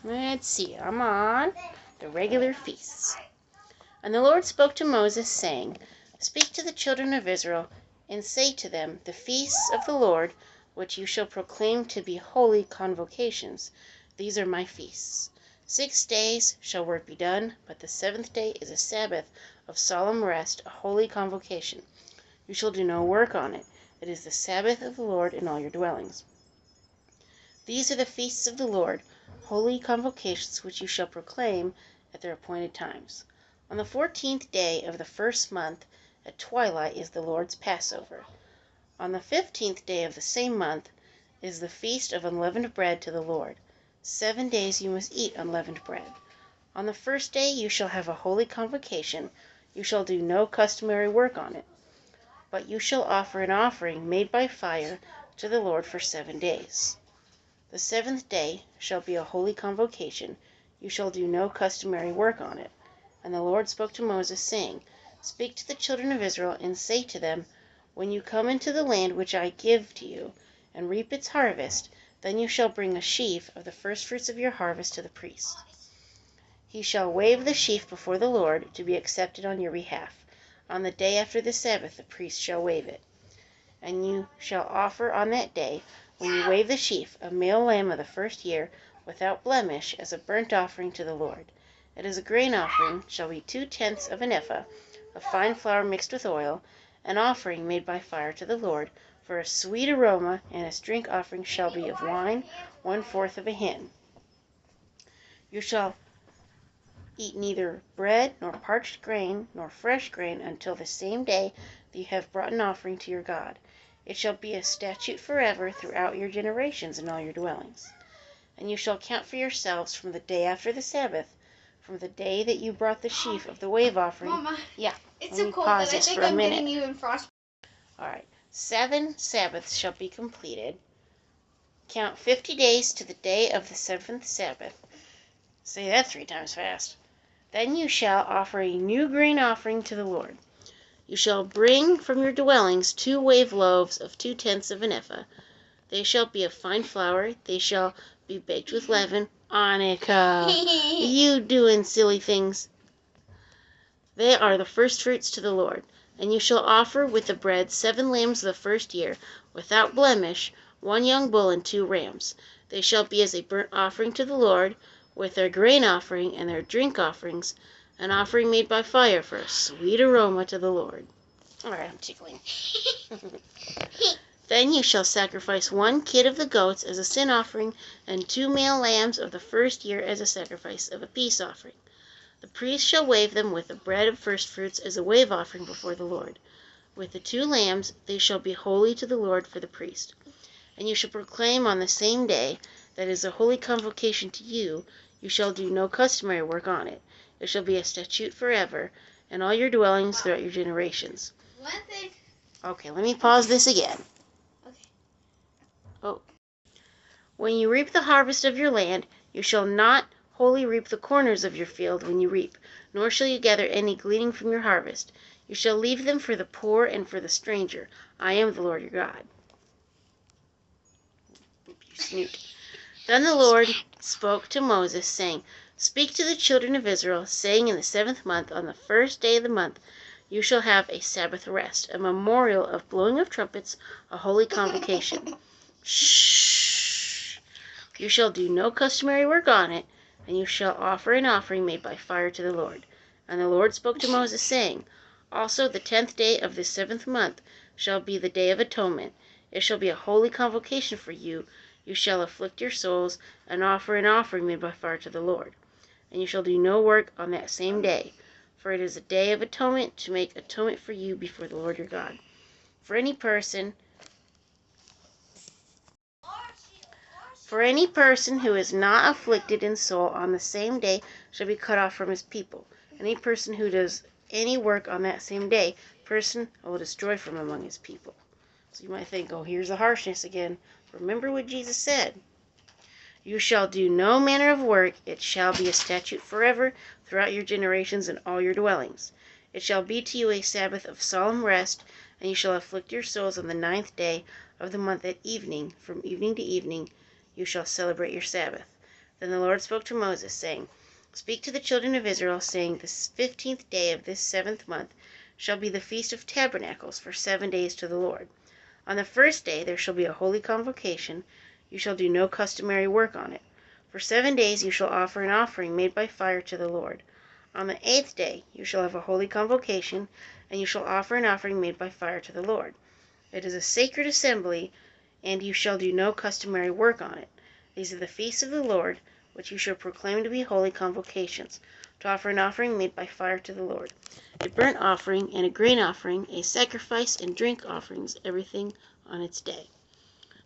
Let's see, I'm on the regular feasts. And the Lord spoke to Moses, saying, Speak to the children of Israel, and say to them, The feasts of the Lord, which you shall proclaim to be holy convocations, these are my feasts. 6 days shall work be done, but the 7th day is a Sabbath of solemn rest, a holy convocation. You shall do no work on it. It is the Sabbath of the Lord in all your dwellings. These are the feasts of the Lord, holy convocations which you shall proclaim at their appointed times. On the 14th day of the 1st month at twilight is the Lord's Passover. On the 15th day of the same month is the feast of unleavened bread to the Lord. 7 days you must eat unleavened bread. On the 1st day you shall have a holy convocation. You shall do no customary work on it, but you shall offer an offering made by fire to the Lord for 7 days. The 7th day shall be a holy convocation. You shall do no customary work on it. And the Lord spoke to Moses, saying, Speak to the children of Israel, and say to them, When you come into the land which I give to you, and reap its harvest, then you shall bring a sheaf of the firstfruits of your harvest to the priest. He shall wave the sheaf before the Lord, to be accepted on your behalf. On the day after the Sabbath the priest shall wave it. And you shall offer on that day, when you wave the sheaf, a male lamb of the first year, without blemish, as a burnt offering to the Lord. It is a grain offering, shall be 2/10 of an ephah of fine flour mixed with oil, an offering made by fire to the Lord, for a sweet aroma, and its drink offering shall be of wine, 1/4 of a hin. You shall eat neither bread, nor parched grain, nor fresh grain, until the same day that you have brought an offering to your God. It shall be a statute forever throughout your generations in all your dwellings. And you shall count for yourselves from the day after the Sabbath, from the day that you brought the sheaf of the wave offering. Mama, yeah, it's so cold that I think I'm getting you in frost. All right, 7 Sabbaths shall be completed. Count 50 days to the day of the 7th Sabbath. Say that 3 times fast. Then you shall offer a new grain offering to the Lord. You shall bring from your dwellings 2 wave loaves of 2/10 of an ephah. They shall be of fine flour. They shall be baked with leaven. Annika, you doing silly things. They are the firstfruits to the Lord. And you shall offer with the bread 7 lambs of the first year, without blemish, 1 young bull and 2 rams. They shall be as a burnt offering to the Lord, with their grain offering and their drink offerings, an offering made by fire for a sweet aroma to the Lord. All right, I'm tickling. Then you shall sacrifice 1 kid of the goats as a sin offering, and 2 male lambs of the first year as a sacrifice of a peace offering. The priest shall wave them with the bread of firstfruits as a wave offering before the Lord. With the 2 lambs they shall be holy to the Lord for the priest. And you shall proclaim on the same day that is a holy convocation to you. You shall do no customary work on it. It shall be a statute forever, in all your dwellings throughout your generations. Okay, let me pause this again. Okay. Oh. When you reap the harvest of your land, you shall not wholly reap the corners of your field when you reap, nor shall you gather any gleaning from your harvest. You shall leave them for the poor and for the stranger. I am the Lord your God. You snoot. Then the Lord spoke to Moses, saying, Speak to the children of Israel, saying, In the 7th month, on the 1st day of the month, you shall have a Sabbath rest, a memorial of blowing of trumpets, a holy convocation. Shh! You shall do no customary work on it, and you shall offer an offering made by fire to the Lord. And the Lord spoke to Moses, saying, Also the 10th day of the 7th month shall be the day of atonement. It shall be a holy convocation for you. You shall afflict your souls, and offer an offering made by fire to the Lord. And you shall do no work on that same day, for it is a day of atonement, to make atonement for you before the Lord your God. For any person who is not afflicted in soul on the same day shall be cut off from his people. Any person who does any work on that same day, person I will destroy from among his people. So you might think, oh, here's the harshness again. Remember what Jesus said. You shall do no manner of work. It shall be a statute forever throughout your generations in all your dwellings. It shall be to you a Sabbath of solemn rest, and you shall afflict your souls on the 9th day of the month at evening. From evening to evening you shall celebrate your Sabbath. Then the Lord spoke to Moses, saying, Speak to the children of Israel, saying, The 15th day of this 7th month shall be the Feast of Tabernacles for 7 days to the Lord. On the first day there shall be a holy convocation. You shall do no customary work on it. For 7 days you shall offer an offering made by fire to the Lord. On the 8th day you shall have a holy convocation, and you shall offer an offering made by fire to the Lord. It is a sacred assembly, and you shall do no customary work on it. These are the feasts of the Lord, which you shall proclaim to be holy convocations, to offer an offering made by fire to the Lord, a burnt offering and a grain offering, a sacrifice and drink offerings, everything on its day.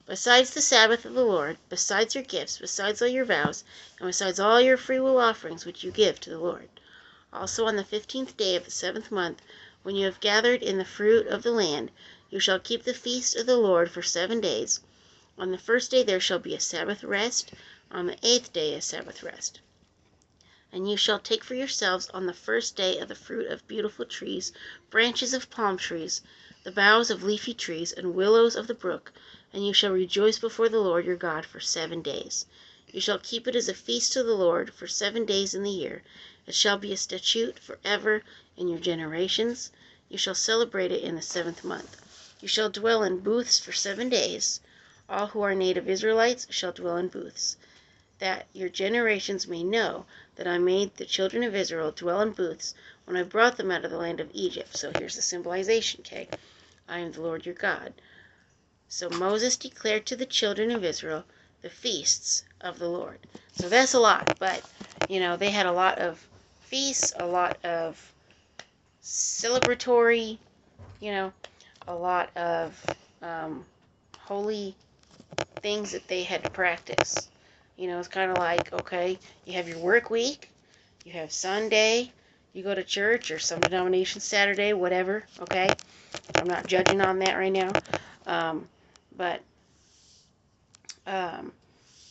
Besides the Sabbath of the Lord, besides your gifts, besides all your vows, and besides all your freewill offerings which you give to the Lord. Also on the 15th day of the 7th month, when you have gathered in the fruit of the land, you shall keep the feast of the Lord for 7 days. On the first day there shall be a Sabbath rest, on the 8th day a Sabbath rest. And you shall take for yourselves on the first day of the fruit of beautiful trees, branches of palm trees, the boughs of leafy trees, and willows of the brook, and you shall rejoice before the Lord your God for 7 days. You shall keep it as a feast to the Lord for 7 days in the year. It shall be a statute forever in your generations. You shall celebrate it in the 7th month. You shall dwell in booths for 7 days. All who are native Israelites shall dwell in booths, that your generations may know that I made the children of Israel dwell in booths when I brought them out of the land of Egypt. So here's the symbolization, okay? I am the Lord your God. So Moses declared to the children of Israel the feasts of the Lord. So that's a lot, but, they had a lot of feasts, a lot of celebratory, a lot of holy things that they had to practice. It's kind of like, okay, you have your work week, you have Sunday, you go to church, or some denomination Saturday, whatever, okay? I'm not judging on that right now. But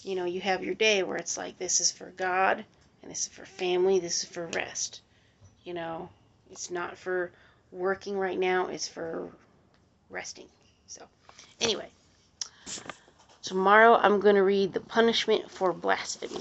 you have your day where it's like, this is for God, and this is for family, this is for rest. It's not for working right now, it's for resting. So, anyway. Tomorrow I'm going to read the punishment for blasphemy.